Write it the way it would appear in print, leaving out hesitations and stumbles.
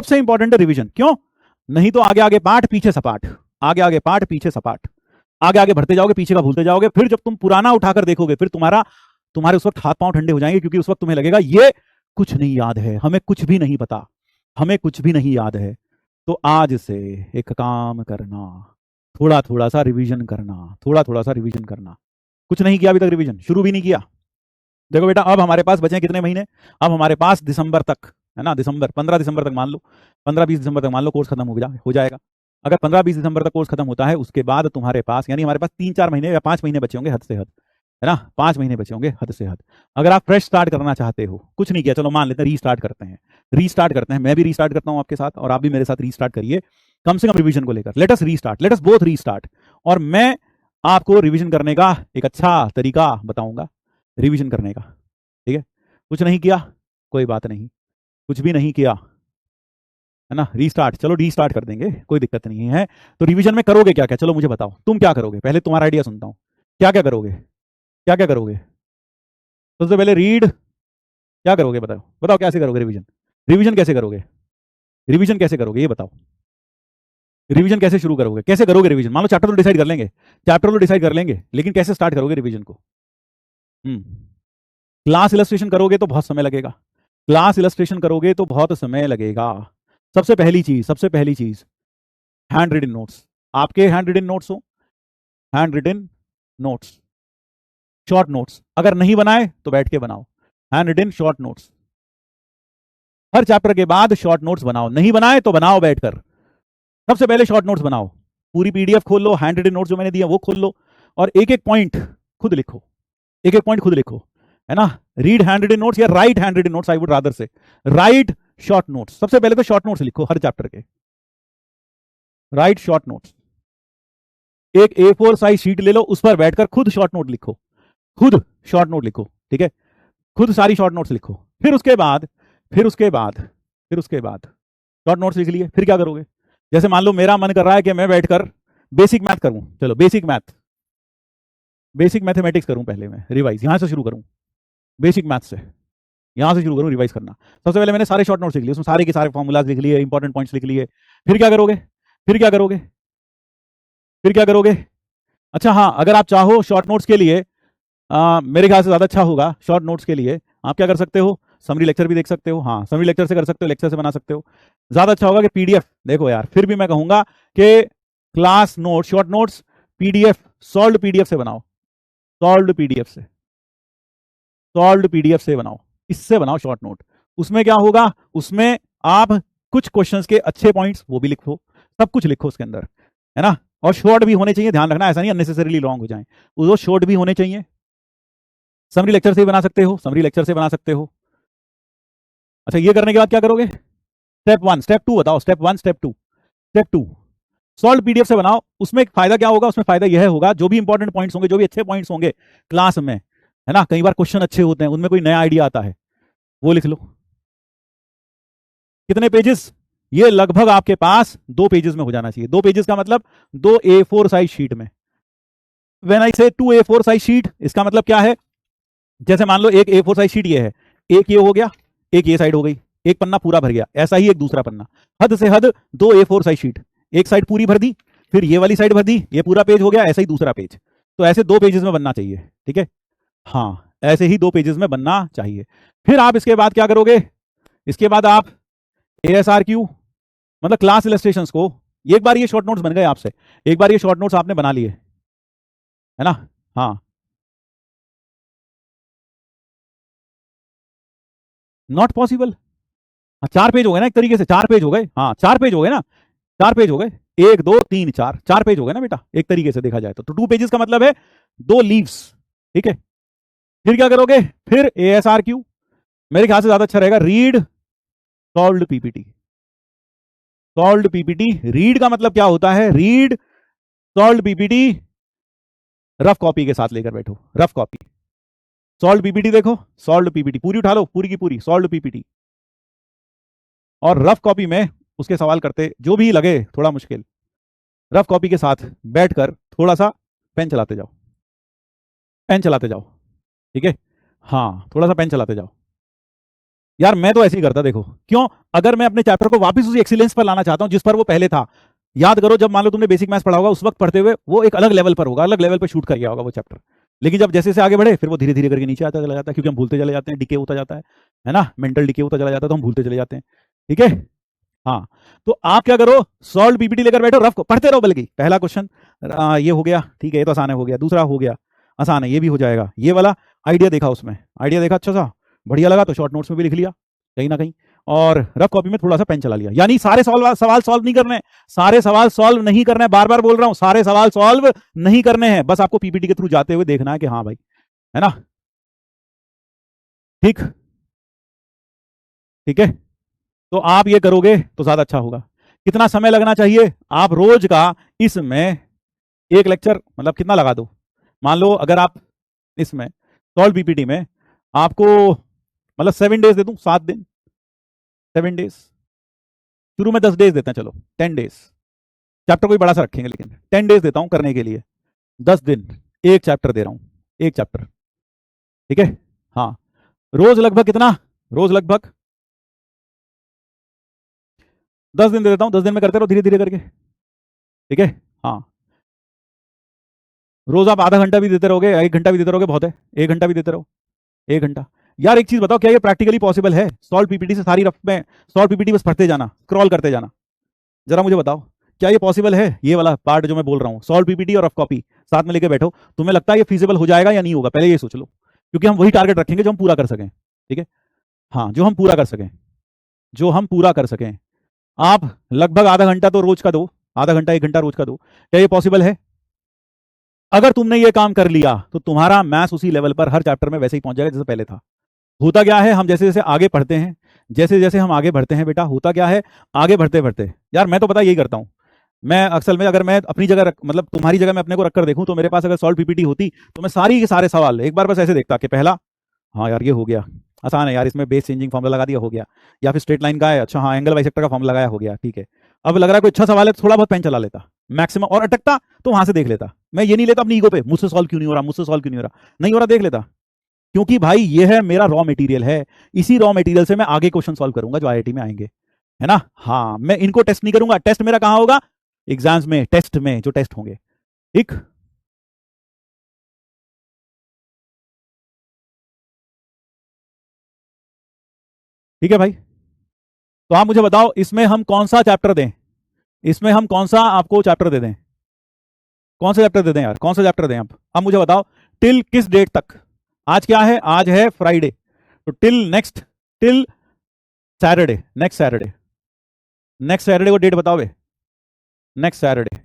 सबसे इंपॉर्टेंट है रिवीजन। क्यों? नहीं तो आगे आगे पाठ पीछे सपाट, आगे आगे पाठ पीछे सपाट, आगे आगे बढ़ते जाओगे, पीछे का भूलते जाओगे। फिर जब तुम पुराना उठाकर देखोगे, फिर तुम्हारे उस वक्त हाथ पांव ठंडे हो जाएंगे, क्योंकि उस वक्त तुम्हें लगेगा ये कुछ नहीं याद है, हमें कुछ भी नहीं पता, हमें कुछ भी नहीं याद है। तो आज से एक काम करना, थोड़ा थोड़ा सा रिवीजन करना, थोड़ा थोड़ा सा रिवीजन करना। कुछ नहीं किया अभी तक, रिवीजन शुरू भी नहीं किया। देखो बेटा, अब हमारे पास बचे कितने महीने? अब हमारे पास दिसंबर तक है ना, दिसंबर 15 दिसंबर तक मान लो, 15-20 दिसंबर तक मान लो कोर्स खत्म हो जाएगा। अगर 15-20 दिसंबर तक कोर्स खत्म होता है, उसके बाद तुम्हारे पास यानी हमारे पास 3-4 महीने या 5 महीने बचे होंगे हद से हद, है ना, 5 महीने बचे होंगे हद से हद। अगर आप फ्रेश स्टार्ट करना चाहते हो, कुछ नहीं किया, चलो मान लेते हैं रीस्टार्ट करते हैं, रीस्टार्ट करते हैं, मैं भी रीस्टार्ट करता हूं आपके साथ, और आप भी मेरे साथ रीस्टार्ट करिए, कम से कम रिवीजन को लेकर। Let us restart, let us both restart. और मैं आपको रिवीजन करने का एक अच्छा तरीका बताऊंगा रिवीजन करने का, ठीक है? कुछ नहीं किया, कोई बात नहीं, कुछ भी नहीं किया, है ना, रीस्टार्ट, चलो रीस्टार्ट कर देंगे, कोई दिक्कत नहीं है। तो रिवीजन में करोगे क्या क्या, चलो मुझे बताओ, तुम क्या करोगे? पहले तुम्हारा आइडिया सुनता हूं, क्या क्या करोगे, क्या क्या करोगे? सबसे पहले रीड, क्या करोगे? बताओ बताओ, कैसे करोगे रिवीजन? रिवीजन कैसे करोगे? रिवीजन कैसे करोगे ये बताओ। रिवीजन कैसे शुरू करोगे, कैसे करोगे रिवीजन? मान लो चैप्टर तो डिसाइड कर लेंगे, चैप्टर तो डिसाइड कर लेंगे, लेकिन कैसे स्टार्ट करोगे रिवीजन को? क्लास इलस्ट्रेशन करोगे तो बहुत समय लगेगा, क्लास इलस्ट्रेशन करोगे तो बहुत समय लगेगा। सबसे पहली चीज हैंड रिटन नोट्स। आपके हैंड रिटन नोट्स हो, handwritten notes, short notes. अगर नहीं बनाए तो बैठ के बनाओ, हैंड रिटन शॉर्ट नोट्स। हर चैप्टर के बाद शॉर्ट नोट्स बनाओ, नहीं बनाए तो बनाओ बैठकर। सबसे पहले शॉर्ट नोट्स बनाओ, पूरी पीडीएफ खोल लो, हैंड रिटन नोट्स जो मैंने दिया वो खोल लो, और एक एक पॉइंट खुद लिखो, एक एक पॉइंट खुद लिखो, है ना। रीड हैंड रिटन नोट्स या write handwritten notes, I would rather say write short notes. सबसे पहले तो शॉर्ट नोट्स लिखो हर चैप्टर के, राइट शॉर्ट नोट्स। एक A4 साइज शीट ले लो, उस पर बैठकर खुद शॉर्ट नोट लिखो, खुद शॉर्ट नोट लिखो, ठीक है, खुद सारी शॉर्ट नोट्स लिखो। फिर उसके बाद शॉर्ट नोट्स लिख लिए, फिर क्या करोगे? जैसे मान लो मेरा मन कर रहा है कि मैं बैठकर बेसिक मैथ करूं, चलो बेसिक मैथमेटिक्स करूं, पहले मैं रिवाइज यहां से शुरू करूं, बेसिक मैथ से यहां से शुरू करूं रिवाइज करना। सबसे पहले मैंने सारे शॉर्ट नोट्स लिख लिए, उसमें सारे के सारे फॉर्मूलाज लिख लिए, इंपॉर्टेंट पॉइंट्स लिख लिए। फिर क्या करोगे? फिर क्या करोगे? फिर क्या करोगे? अच्छा हाँ, अगर आप चाहो शॉर्ट नोट्स के लिए, मेरे ख्याल से ज्यादा अच्छा होगा शॉर्ट नोट्स के लिए, आप क्या कर सकते हो, समरी लेक्चर भी देख सकते हो। हाँ, समरी लेक्चर से कर सकते हो, लेक्चर से बना सकते हो। ज्यादा अच्छा होगा कि पीडीएफ, देखो यार फिर भी मैं कहूंगा कि class note short notes PDF, solved PDF से बनाओ, सॉल्व्ड पीडीएफ से, सॉल्व्ड पीडीएफ से बनाओ, इससे बनाओ शॉर्ट नोट। उसमें क्या होगा, उसमें आप कुछ क्वेश्चंस के अच्छे पॉइंट्स वो भी लिखो, सब कुछ लिखो उसके अंदर, है ना। और शॉर्ट भी होने चाहिए, ध्यान रखना, ऐसा नहीं अननेसेसरीली लॉन्ग हो जाए, वो शॉर्ट भी होने चाहिए। समरी लेक्चर से बना सकते हो, समरी लेक्चर से बना सकते हो। अच्छा, ये करने के बाद क्या करोगे? स्टेप 1, स्टेप 2 बताओ, step 1, step 2। Step 2 solve PDF से बनाओ। उसमें फायदा क्या होगा? उसमें फायदा यह होगा, जो भी इंपॉर्टेंट पॉइंट्स होंगे, जो भी अच्छे पॉइंट्स होंगे क्लास में, है ना, कई बार क्वेश्चन अच्छे होते हैं, उनमें कोई नया आइडिया आता है, वो लिख लो। कितने पेजेस? ये लगभग आपके पास 2 पेजेस में हो जाना चाहिए। 2 पेजेस का मतलब 2 A4 साइज शीट में। व्हेन आई से 2 A4 साइज शीट, इसका मतलब क्या है? जैसे मान लो एक A4 साइज शीट ये है, एक ये हो गया, एक ये साइड हो गई, एक पन्ना पूरा भर गया, ऐसा ही एक दूसरा पन्ना, हद से हद 2 A4 साइज शीट, एक साइड पूरी भर दी, फिर ये वाली साइड भर दी, ये पूरा पेज हो गया, ऐसा ही दूसरा पेज। तो ऐसे 2 पेजेस में बनना चाहिए, ठीक है, हाँ, ऐसे ही 2 पेजेस में बनना चाहिए। फिर आप इसके बाद क्या करोगे? इसके बाद आप ASRQ मतलब क्लास इलस्ट्रेशंस को, एक बार ये शॉर्ट नोट्स बन गए आपसे, एक बार ये शॉर्ट नोट्स आपने बना लिए, है ना, हाँ, नॉट पॉसिबल। 4 पेज हो गए ना, एक तरीके से 4 पेज हो गए, हाँ 4 पेज हो गए ना, 4 पेज हो गए, 1 2 3 4, 4 पेज हो गए ना बेटा, एक तरीके से देखा जाए तो 2 पेजेस का मतलब है 2 लीव्स, ठीक है। फिर क्या करोगे? फिर ASRQ, मेरे ख्याल से ज्यादा अच्छा रहेगा read solved PPT. Solved PPT, read का मतलब क्या होता है? Read solved PPT, rough copy के साथ लेकर बैठो, रफ कॉपी, सॉल्व्ड पीपीटी देखो, सॉल्व्ड पीपीटी पूरी उठा लो, पूरी की पूरी सॉल्व्ड पीपीटी, और रफ कॉपी में उसके सवाल करते, जो भी लगे थोड़ा मुश्किल, रफ कॉपी के साथ बैठकर थोड़ा सा पेन चलाते जाओ, पेन चलाते जाओ, ठीक है, हाँ थोड़ा सा पेन चलाते जाओ, यार मैं तो ऐसे ही करता, देखो क्यों, अगर मैं अपने चैप्टर को वापस उसी एक्सीलेंस पर लाना चाहता हूं जिस पर वो पहले था। याद करो जब मान लो तुमने बेसिक मैथ्स पढ़ा होगा, उस वक्त पढ़ते हुए वो एक अलग लेवल पर होगा, अलग लेवल पर शूट कर गया होगा वो चैप्टर। लेकिन जब जैसे से आगे बढ़े फिर वो धीरे धीरे करके नीचे आता चला जाता है, क्योंकि हम भूलते चले जाते हैं, डिके होता जाता है ना, मेंटल डिके होता चला जाता है, तो हम भूलते चले जाते हैं। ठीक है, हाँ। तो आप क्या करो, सॉल्व पीपीटी लेकर बैठो, रफ को पढ़ते रहो, बल्कि पहला क्वेश्चन ये हो गया, ठीक है, ये तो आसान है, हो गया, दूसरा हो गया, आसान है, ये भी हो जाएगा, ये वाला आइडिया देखा, उसमें आइडिया देखा, अच्छा सा बढ़िया लगा, तो शॉर्ट नोट्स में भी लिख लिया कहीं ना कहीं, और रफ कॉपी में थोड़ा सा पेन चला लिया। यानी सारे सवाल सॉल्व नहीं करने, सारे सवाल सॉल्व नहीं करने, बार बार बोल रहा हूं, सारे सवाल सॉल्व नहीं करने हैं, बस आपको पीपीटी के थ्रू जाते हुए देखना है कि हाँ भाई, है ना, ठीक, ठीक है। तो आप ये करोगे तो ज्यादा अच्छा होगा। कितना समय लगना चाहिए, आप रोज का इसमें एक लेक्चर मतलब कितना लगा दो, मान लो अगर आप इसमें सॉल्व पीपीटी में आपको मतलब 7 डेज दे दूं, 7 दिन, 7 डेज, शुरू में 10 डेज देते हैं, चलो 10 डेज, चैप्टर कोई बड़ा सा रखेंगे, लेकिन 10 डेज देता हूं करने के लिए, 10 दिन, एक चैप्टर दे रहा हूं, एक चैप्टर, ठीक है, हाँ। रोज लगभग कितना, रोज लगभग 10 दिन दे देता हूं, 10 दिन में करते रहो धीरे धीरे करके, ठीक है, हाँ। रोज आप आधा घंटा भी देते रहोगे, 1 घंटा भी देते रहोगे, बहुत है, 1 घंटा भी देते रहो, 1 घंटा। यार एक चीज बताओ, क्या ये प्रैक्टिकली पॉसिबल है, सॉल्व पीपीटी से सारी रफ में सॉल्व पीपीटी बस पढ़ते जाना, स्क्रॉल करते जाना, जरा मुझे बताओ क्या ये पॉसिबल है, ये वाला पार्ट जो मैं बोल रहा हूँ, सॉल्व पीपीटी और रफ कॉपी साथ में लेके बैठो, तुम्हें लगता है ये फीजिबल हो जाएगा या नहीं होगा, पहले ये सोच लो, क्योंकि हम वही टारगेट रखेंगे जो हम पूरा कर सकें, ठीक है, हाँ, जो हम पूरा कर सकें, जो हम पूरा कर सकें। आप लगभग आधा घंटा तो रोज का दो, आधा घंटा 1 घंटा रोज का दो, क्या ये पॉसिबल है? अगर तुमने ये काम कर लिया तो तुम्हारा मैथ्स उसी लेवल पर हर चैप्टर में वैसे ही पहुंच जाएगा जैसे पहले था। होता क्या है, हम जैसे जैसे आगे पढ़ते हैं, जैसे जैसे हम आगे बढ़ते हैं बेटा, होता क्या है, आगे बढ़ते बढ़ते, यार मैं तो पता यही करता हूं, मैं अक्सर में अगर मैं अपनी जगह मतलब तुम्हारी जगह मैं अपने को रखकर देखूं, तो मेरे पास अगर सॉल्व पीपीटी होती तो मैं सारी के सारे सवाल एक बार बस ऐसे देखता कि पहला, हाँ यार ये हो गया, आसान है यार, इसमें बेस चेंजिंग फॉर्मूला लगा दिया, हो गया, या फिर स्ट्रेट लाइन का है, अच्छा हाँ एंगल बाइसेक्टर का फॉर्मूला लगाया, हो गया, ठीक है। अब लग रहा है कोई अच्छा सवाल है, थोड़ा बहुत पेन चला लेता मैक्सिमम, और अटकता तो वहां से देख लेता, मैं ये नहीं लेता अपनी ईगो पे, मुझसे सॉल्व क्यों नहीं हो रहा, मुझसे सॉल्व क्यों नहीं हो रहा, नहीं हो रहा देख लेता, क्योंकि भाई ये है मेरा रॉ मटेरियल है, इसी रॉ मटेरियल से मैं आगे क्वेश्चन सॉल्व करूंगा जो आईआईटी में आएंगे, है ना, हाँ, मैं इनको टेस्ट नहीं करूंगा, टेस्ट मेरा कहां होगा, एग्जाम्स में, टेस्ट में जो टेस्ट होंगे, ठीक, ठीक है भाई। तो आप मुझे बताओ इसमें हम कौन सा चैप्टर दें, इसमें हम कौन सा आपको चैप्टर दे दें, कौन सा चैप्टर दे दें यार, कौन सा चैप्टर दें अब मुझे बताओ, टिल किस डेट तक, आज क्या है, आज है फ्राइडे, तो till next, till Saturday, next Saturday, next Saturday को डेट बताओ, नेक्स्ट सैटरडे,